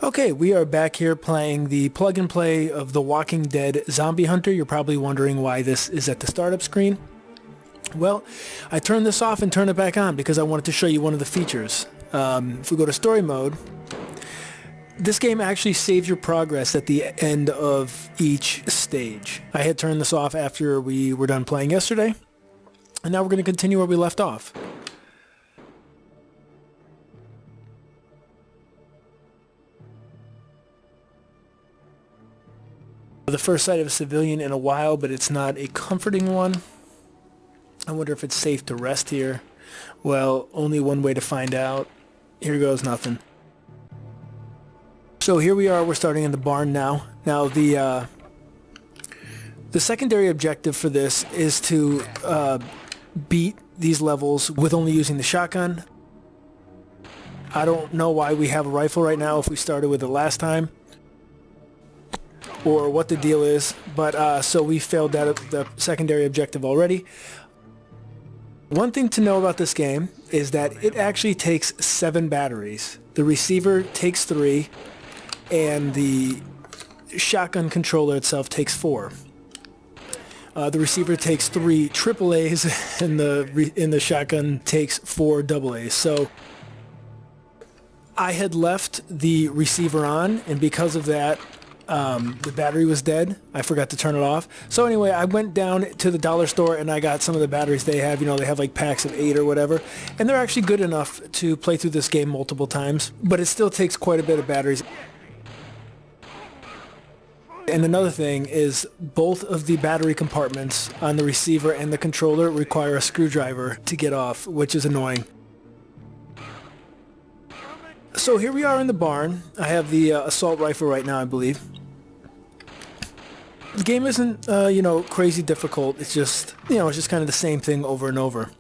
Okay, we are back here playing the plug and play of The Walking Dead Zombie Hunter. You're probably wondering why this is at the startup screen. Well, I turned this off and turned it back on because I wanted to show you one of the features. If we go to story mode, this game actually saves your progress at the end of each stage. I had turned this off after we were done playing yesterday, and now we're going to continue where we left off. The first sight of a civilian in a while, but it's not a comforting one. I wonder if it's safe to rest here. Well, only one way to find out. Here goes nothing. So here we are, we're starting in the barn now. Now the secondary objective for this is to beat these levels with only using the shotgun. I don't know why we have a rifle right now if we started with it last time, or what the deal is, but so we failed the secondary objective already. One thing to know about this game is that it actually takes 7 batteries. The receiver takes 3, and the shotgun controller itself takes 4. The receiver takes 3 AAAs, and the shotgun takes 4 AA's. So I had left the receiver on, and because of that, the battery was dead. I forgot to turn it off. So anyway, I went down to the dollar store and I got some of the batteries they have. You know, they have like packs of 8 or whatever. And they're actually good enough to play through this game multiple times. But it still takes quite a bit of batteries. And another thing is both of the battery compartments on the receiver and the controller require a screwdriver to get off, which is annoying. So here we are in the barn. I have the assault rifle right now, I believe. The game isn't, crazy difficult. It's just, it's just kind of the same thing over and over.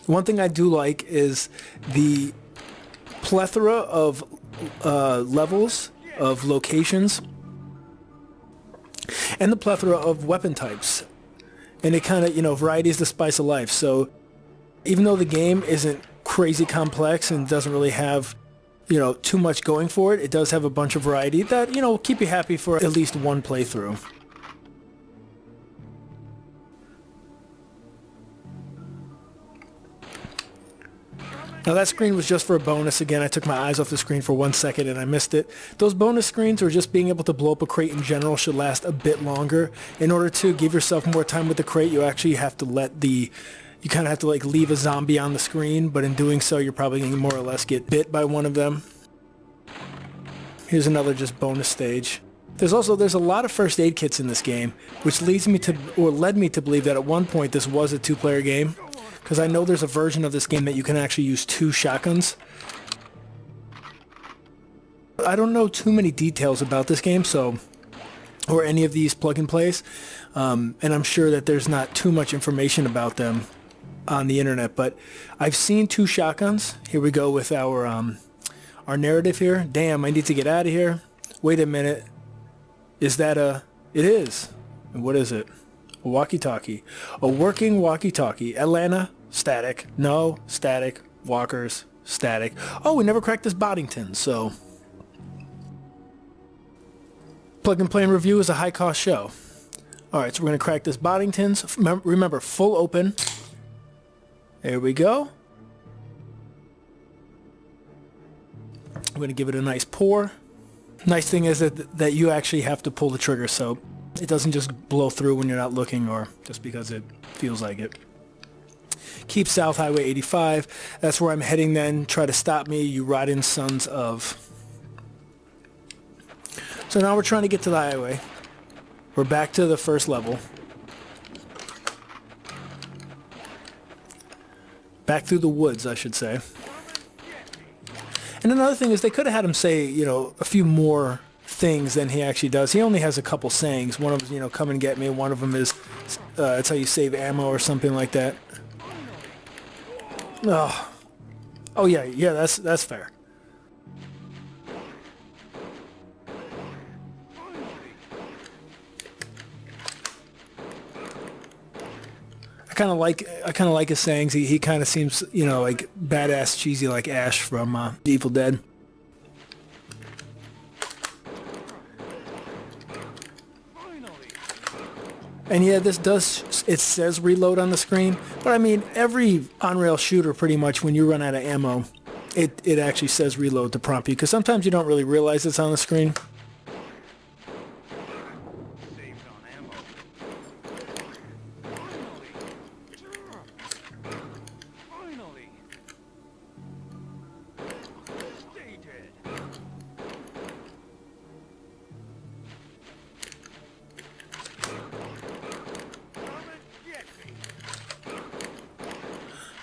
One thing I do like is the plethora of levels, of locations, and the plethora of weapon types. And it kind of, variety is the spice of life. So even though the game isn't crazy complex and doesn't really have, too much going for it, it does have a bunch of variety that, will keep you happy for at least one playthrough. Now that screen was just for a bonus. Again, I took my eyes off the screen for 1 second and I missed it. Those bonus screens, or just being able to blow up a crate in general, should last a bit longer. In order to give yourself more time with the crate, you actually have to you kind of have to leave a zombie on the screen, but in doing so, you're probably going to more or less get bit by one of them. Here's another just bonus stage. There's a lot of first aid kits in this game, which led me to believe that at one point this was a 2-player game, because I know there's a version of this game that you can actually use 2 shotguns. I don't know too many details about this game, or any of these plug and plays, and I'm sure that there's not too much information about them on the internet, but I've seen 2 shotguns. Here we go with our narrative here. Damn, I need to get out of here. Wait a minute. Is that it is. What is it? A walkie-talkie. A working walkie-talkie. Atlanta, static. No, static. Walkers, static. Oh, we never cracked this Boddington, so plug and play and review is a high-cost show. Alright, so we're going to crack this Boddington's. Remember, full open. There we go. I'm going to give it a nice pour. Nice thing is that you actually have to pull the trigger, so it doesn't just blow through when you're not looking or just because it feels like it. Keep south, Highway 85. That's where I'm heading then. Try to stop me, you rotten sons of. So now we're trying to get to the highway. We're back to the first level. Back through the woods, I should say. And another thing is they could have had him say, a few more things than he actually does. He only has a couple sayings. One of them is, come and get me. One of them is, it's how you save ammo or something like that. Oh yeah, that's fair. I kind of like his sayings. He kind of seems, you know, like badass, cheesy, like Ash from Evil Dead. And yeah, this does, it says reload on the screen, but I mean, every on-rail shooter pretty much, when you run out of ammo, it actually says reload to prompt you, because sometimes you don't really realize it's on the screen.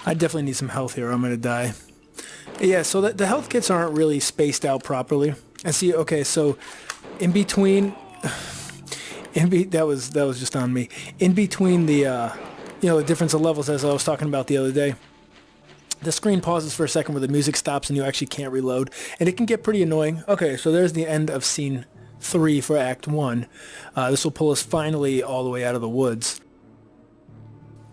I definitely need some health here. I'm going to die. Yeah, so the health kits aren't really spaced out properly. And see, okay, so in between... that was just on me. In between the, you know, the difference of levels, as I was talking about the other day, the screen pauses for a second where the music stops and you actually can't reload. And it can get pretty annoying. Okay, so there's the end of Scene 3 for Act 1. This will pull us finally all the way out of the woods.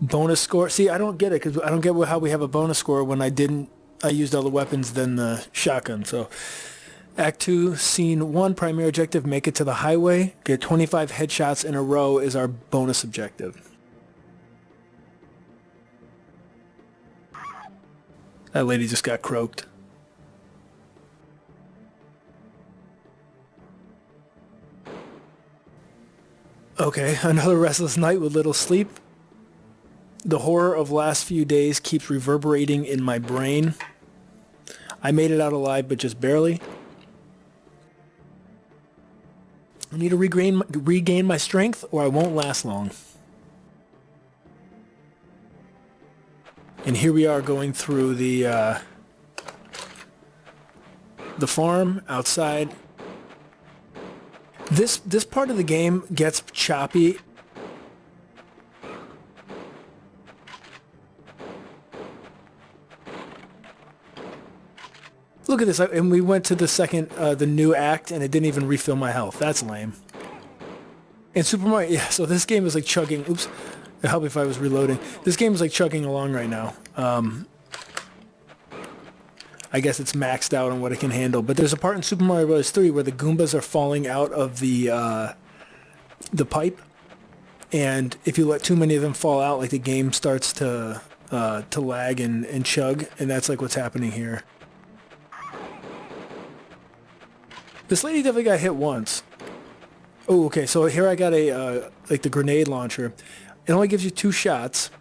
Bonus score. See, I don't get it, because I don't get how we have a bonus score when I used other weapons than the shotgun. So, Act 2, Scene 1, primary objective, make it to the highway. Get 25 headshots in a row is our bonus objective. That lady just got croaked. Okay, another restless night with little sleep. The horror of last few days keeps reverberating in my brain. I made it out alive, but just barely. I need to regain my strength, or I won't last long. And here we are going through the farm outside. This part of the game gets choppy. Look at this, and we went to the new act, and it didn't even refill my health. That's lame. And Super Mario, yeah, so this game is like chugging, oops, it'd help if I was reloading. This game is like chugging along right now. I guess it's maxed out on what it can handle, but there's a part in Super Mario Bros. 3 where the Goombas are falling out of the pipe, and if you let too many of them fall out, like the game starts to lag and chug, and that's like what's happening here. This lady definitely got hit once. Oh, okay, so here I got a, like the grenade launcher. It only gives you 2 shots.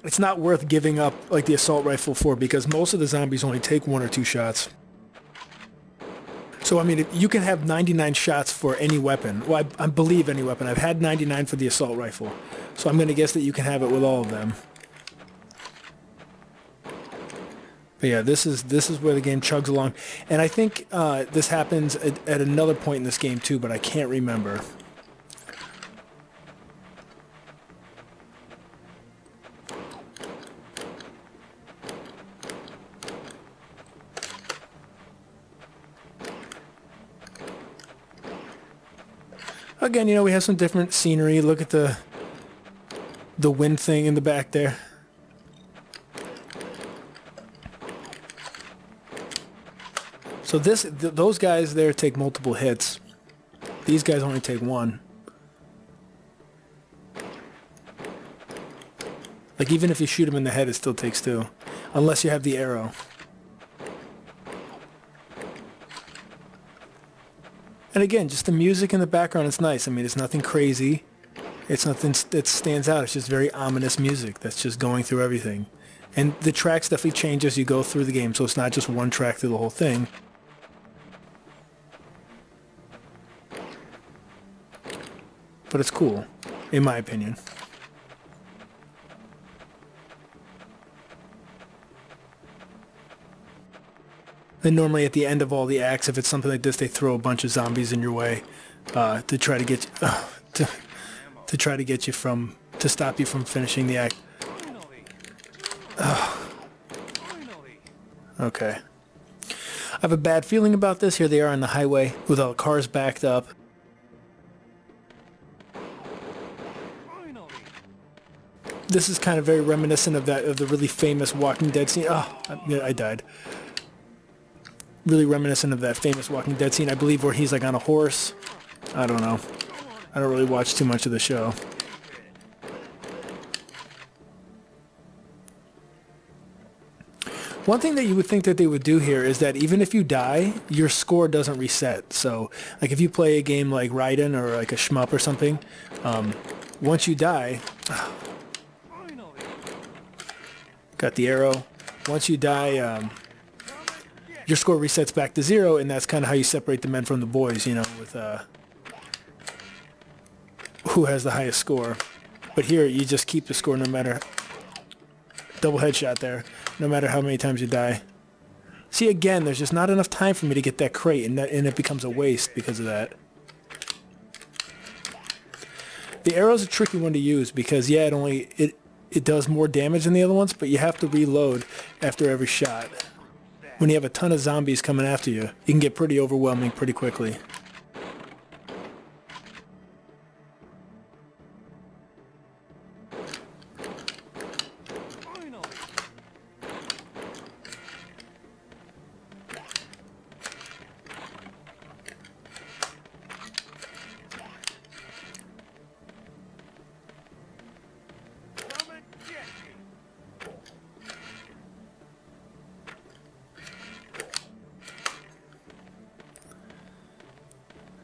It's not worth giving up, like, the assault rifle for, because most of the zombies only take 1 or 2 shots. So, I mean, you can have 99 shots for any weapon. Well, I believe any weapon. I've had 99 for the assault rifle. So I'm going to guess that you can have it with all of them. But yeah, this is where the game chugs along, and I think this happens at another point in this game too, but I can't remember. Again, you know, we have some different scenery. Look at the wind thing in the back there. So those guys there take multiple hits. These guys only take 1. Like, even if you shoot them in the head, it still takes 2. Unless you have the arrow. And again, just the music in the background is nice. I mean, it's nothing crazy. It's nothing that stands out. It's just very ominous music that's just going through everything. And the tracks definitely change as you go through the game, so it's not just one track through the whole thing. But it's cool, in my opinion. Then normally at the end of all the acts, if it's something like this, they throw a bunch of zombies in your way to try to get to try to get you to stop you from finishing the act. Okay. I have a bad feeling about this. Here they are on the highway with all the cars backed up. This is kind of very reminiscent of the really famous Walking Dead scene. Oh, I died. Really reminiscent of that famous Walking Dead scene, I believe, where he's like on a horse. I don't know. I don't really watch too much of the show. One thing that you would think that they would do here is that even if you die, your score doesn't reset. So, like if you play a game like Raiden or like a shmup or something, once you die, got the arrow. Once you die, your score resets back to 0, and that's kind of how you separate the men from the boys, you know, with who has the highest score. But here, you just keep the score no matter... Double headshot there. No matter how many times you die. See, again, there's just not enough time for me to get that crate, and it becomes a waste because of that. The arrow's a tricky one to use because, yeah, it does more damage than the other ones, but you have to reload after every shot. When you have a ton of zombies coming after you, it can get pretty overwhelming pretty quickly.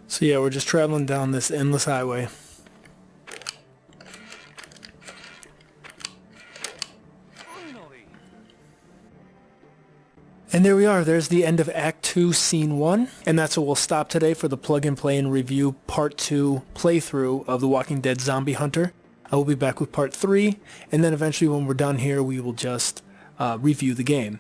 So yeah, we're just traveling down this endless highway. And there we are, there's the end of Act 2, Scene 1. And that's where we'll stop today for the plug and play and review Part 2 playthrough of The Walking Dead Zombie Hunter. I will be back with Part 3, and then eventually when we're done here, we will just review the game.